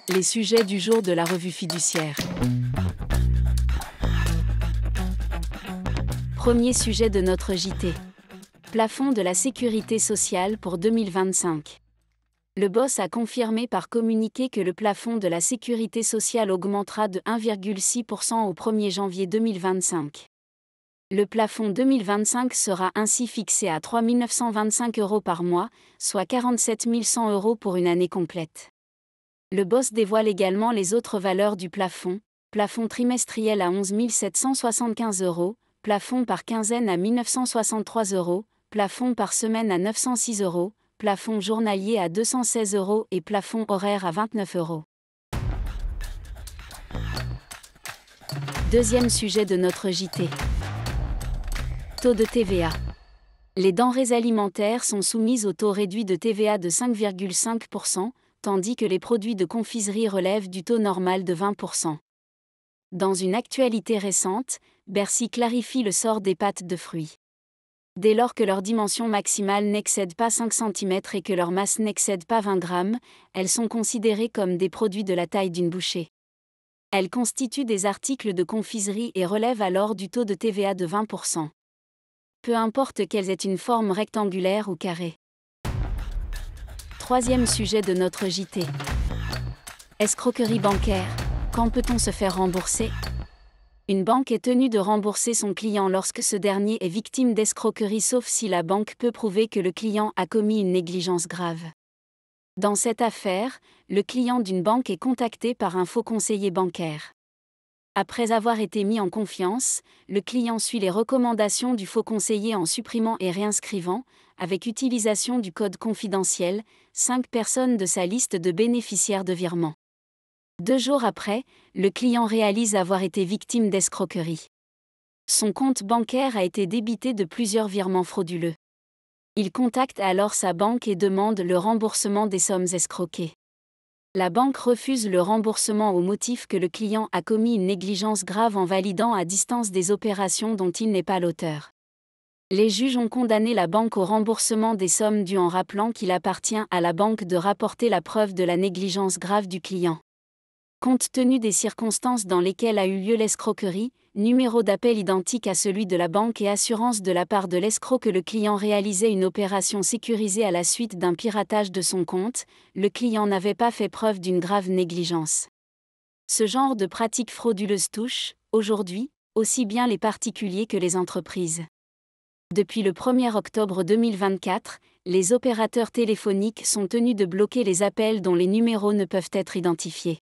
Les sujets du jour de la revue fiduciaire. Premier sujet de notre JT. Plafond de la sécurité sociale pour 2025. Le BOSS a confirmé par communiqué que le plafond de la sécurité sociale augmentera de 1,6% au 1er janvier 2025. Le plafond 2025 sera ainsi fixé à 3 925 € par mois, soit 47 100 € pour une année complète. Le BOSS dévoile également les autres valeurs du plafond: plafond trimestriel à 11 775 €, plafond par quinzaine à 1 963 €, plafond par semaine à 906 €, plafond journalier à 216 € et plafond horaire à 29 €. Deuxième sujet de notre JT. Taux de TVA. Les denrées alimentaires sont soumises au taux réduit de TVA de 5,5%, tandis que les produits de confiserie relèvent du taux normal de 20%. Dans une actualité récente, Bercy clarifie le sort des pâtes de fruits. Dès lors que leur dimension maximale n'excède pas 5 cm et que leur masse n'excède pas 20 grammes, elles sont considérées comme des produits de la taille d'une bouchée. Elles constituent des articles de confiserie et relèvent alors du taux de TVA de 20%. Peu importe qu'elles aient une forme rectangulaire ou carrée. Troisième sujet de notre JT. Escroquerie bancaire. Quand peut-on se faire rembourser ? Une banque est tenue de rembourser son client lorsque ce dernier est victime d'escroquerie, sauf si la banque peut prouver que le client a commis une négligence grave. Dans cette affaire, le client d'une banque est contacté par un faux conseiller bancaire. Après avoir été mis en confiance, le client suit les recommandations du faux conseiller en supprimant et réinscrivant, avec utilisation du code confidentiel, 5 personnes de sa liste de bénéficiaires de virement. 2 jours après, le client réalise avoir été victime d'escroquerie. Son compte bancaire a été débité de plusieurs virements frauduleux. Il contacte alors sa banque et demande le remboursement des sommes escroquées. La banque refuse le remboursement au motif que le client a commis une négligence grave en validant à distance des opérations dont il n'est pas l'auteur. Les juges ont condamné la banque au remboursement des sommes dues en rappelant qu'il appartient à la banque de rapporter la preuve de la négligence grave du client. Compte tenu des circonstances dans lesquelles a eu lieu l'escroquerie, numéro d'appel identique à celui de la banque et assurance de la part de l'escroc que le client réalisait une opération sécurisée à la suite d'un piratage de son compte, le client n'avait pas fait preuve d'une grave négligence. Ce genre de pratique frauduleuse touche, aujourd'hui, aussi bien les particuliers que les entreprises. Depuis le 1er octobre 2024, les opérateurs téléphoniques sont tenus de bloquer les appels dont les numéros ne peuvent être identifiés.